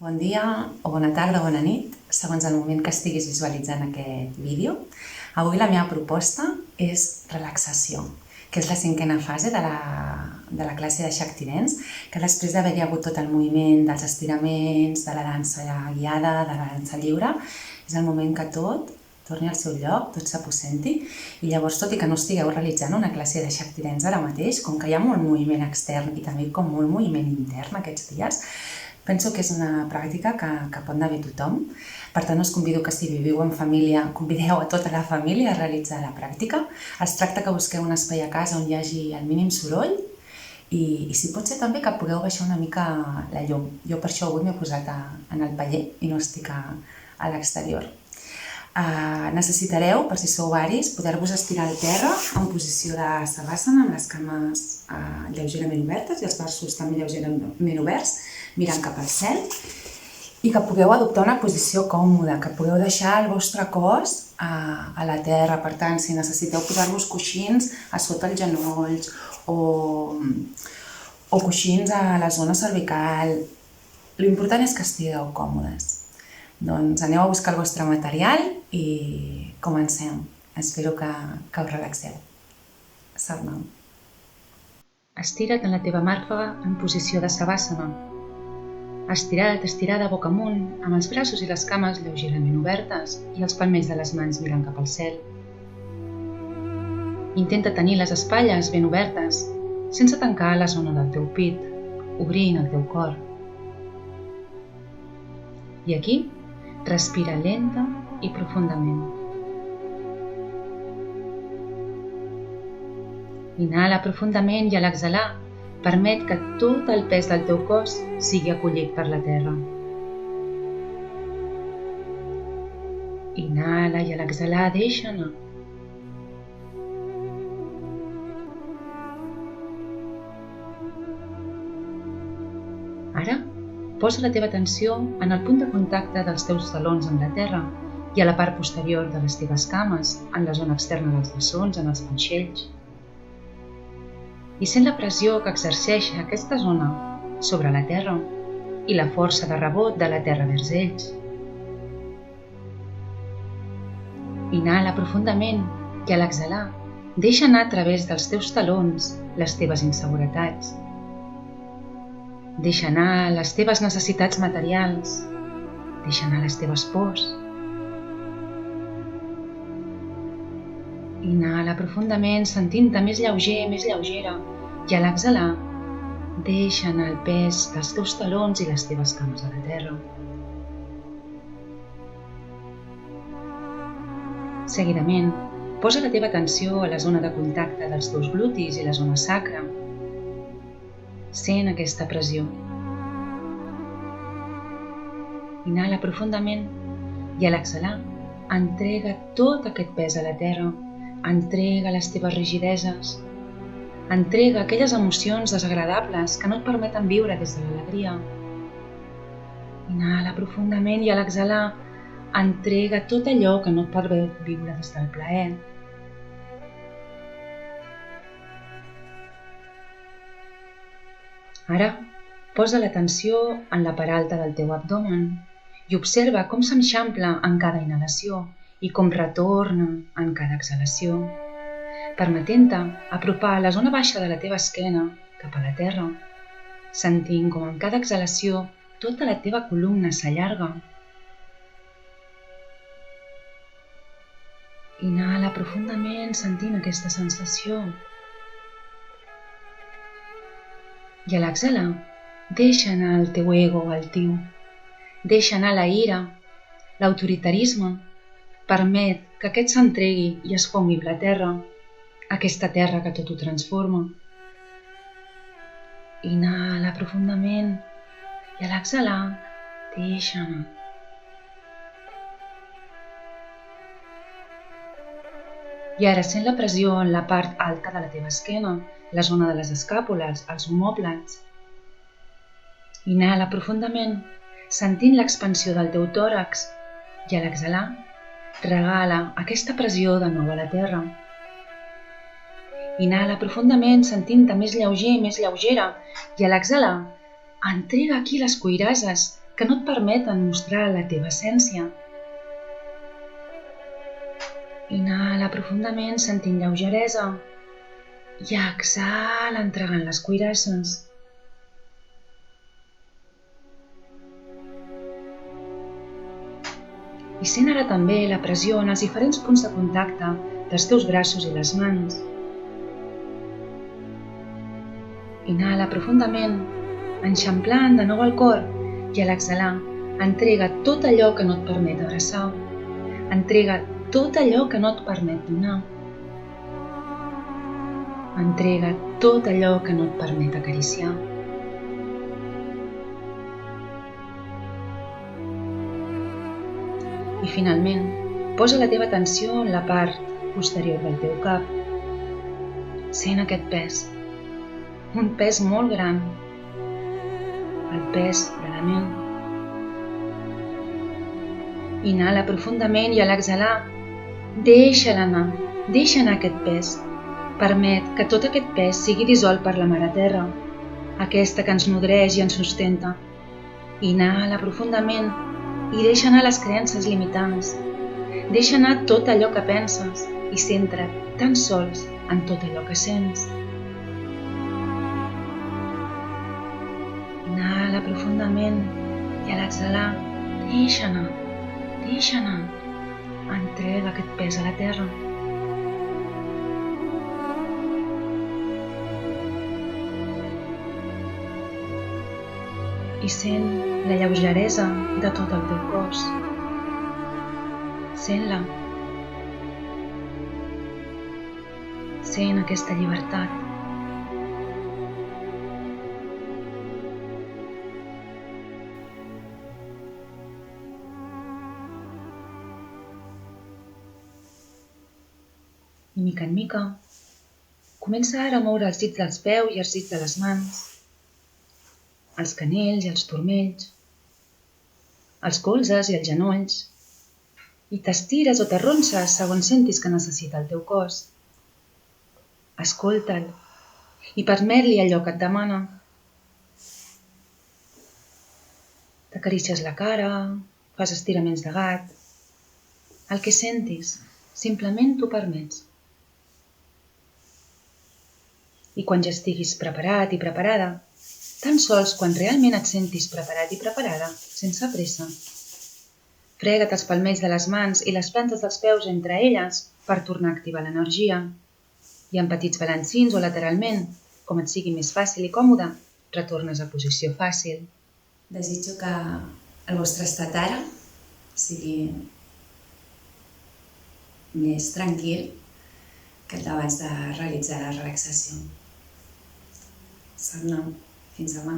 Bon dia, o bona tarda o bona nit, segons el moment que estiguis visualitzant aquest vídeo. Avui la meva proposta és relaxació, que és la 5a fase de la classe de Shakti Dance, que després d'haver-hi hagut tot el moviment dels estiraments, de la dansa guiada, de la dansa lliure, és el moment que tot torni al seu lloc, tot s'aposenti, i llavors, tot i que no estigueu realitzant una classe de Shakti Dance ara mateix, com que hi ha molt moviment extern i també com molt moviment intern aquests dies, penso que és una pràctica que pot anar bé tothom. Per tant, us convido que si viviu en família, convideu a tota la família a realitzar la pràctica. Es tracta que busqueu un espai a casa on hi hagi el mínim soroll i si pot ser també que pugueu baixar una mica la llum. Jo per això avui m'he posat en el paller i no estic a l'exterior. Necessitareu, per si sou varis, poder-vos estirar al terra en posició de savasana, amb les cames lleugerament obertes i els braços també lleugerament oberts, mirant cap al cel, i que pugueu adoptar una posició còmoda, que pugueu deixar el vostre cos a la terra. Per tant, si necessiteu posar-vos coixins a sota els genolls o coixins a la zona cervical, l'important és que estigueu còmodes. Doncs aneu a buscar el vostre material i comencem. Espero que us relaxeu. Sarnam. Estira't en la teva màrfega en posició de savasana. Estirat, estirada boca amunt, amb els braços i les cames lleugerament obertes i els palmells de les mans mirant cap al cel. Intenta tenir les espatlles ben obertes, sense tancar la zona del teu pit, obrint el teu cor. I aquí, respira lenta i profundament. Inhala profundament i a l'exhalar, permet que tot el pes del teu cos sigui acollit per la terra. Inhala i a l'exhalar deixa anar. Ara, posa la teva atenció en el punt de contacte dels teus talons amb la terra i a la part posterior de les teves cames, en la zona externa dels bessons, en els panxells. I sent la pressió que exerceix aquesta zona sobre la terra i la força de rebot de la terra vers ells. Inhala profundament i a l'exhalar, deixa anar a través dels teus talons les teves inseguretats. Deixa anar les teves necessitats materials, deixa anar les teves pors. Inhala profundament, sentint-te més lleuger, més lleugera, i a l'exhalar, deixa anar el pes dels teus talons i les teves cames a la terra. Seguidament, posa la teva atenció a la zona de contacte dels teus glutis i la zona sacra. Sent aquesta pressió. Inhala profundament i a l'exhalar, entrega tot aquest pes a la terra, entrega les teves rigideses, entrega aquelles emocions desagradables que no et permeten viure des de l'alegria. Inhala profundament i a l'exhalar, entrega tot allò que no et permet viure des del plaer. Ara, posa l'atenció en la part alta del teu abdomen i observa com s'enxampla en cada inhalació i com retorna en cada exhalació, permetent-te apropar la zona baixa de la teva esquena cap a la terra, sentint com en cada exhalació tota la teva columna s'allarga. Inhala profundament sentint aquesta sensació. I a l'exhalar, deixa anar el teu ego altiu, deixa anar la ira, l'autoritarisme, permet que aquest s'entregui i es fongui amb la terra, aquesta terra que tot ho transforma. Inhala profundament i a l'exhalar, deixa anar. I ara sent la pressió en la part alta de la teva esquena, la zona de les escàpules, els omòplats. Inhala profundament, sentint l'expansió del teu tòrax i a l'exhalar, regala aquesta pressió de nou a la terra. Inhala profundament, sentint-te més lleuger, més lleugera, i a l'exhalar, entrega aquí les cuirasses que no et permeten mostrar la teva essència. Inhala profundament sentint lleugeresa i exhala entregant les cuirasses. I sent ara també la pressió en els diferents punts de contacte dels teus braços i les mans. Inhala profundament, enxamplant de nou el cor i a l'exhalar entrega tot allò que no et permet abraçar. Entrega tot allò que no et permet donar. Entrega tot allò que no et permet acariciar. I finalment, posa la teva atenció en la part posterior del teu cap. Sent aquest pes, un pes molt gran, el pes de la ment. Inhala profundament i a l'exhalar, deixa-la anar, deixa anar aquest pes. Permet que tot aquest pes sigui dissolt per la Mare Terra, aquesta que ens nodreix i ens sustenta. Inhala profundament i deixa anar les creences limitants. Deixa anar tot allò que penses i centra't tan sols en tot allò que sents. Inhala profundament i a l'exhalar, deixa anar. Entrega aquest pes a la terra. I sent la lleugeresa de tot el teu cos. Sent-la. Sent aquesta llibertat. I mica en mica, comença ara a moure els dits dels peus i els dits de les mans, els canells i els turmells, els colzes i els genolls, i t'estires o t'arronses segons sentis que necessita el teu cos. Escolta'l i permet-li allò que et demana. T'acaricies la cara, fas estiraments de gat. El que sentis, simplement t'ho permets. I quan ja estiguis preparat i preparada, tan sols quan realment et sentis preparat i preparada, sense pressa, frega't els palmells de les mans i les plantes dels peus entre elles per tornar a activar l'energia. I amb petits balancins o lateralment, com et sigui més fàcil i còmode, retornes a posició fàcil. Desitjo que el vostre estat ara sigui més tranquil que el d'abans de realitzar la relaxació. Somnau. Fins demà.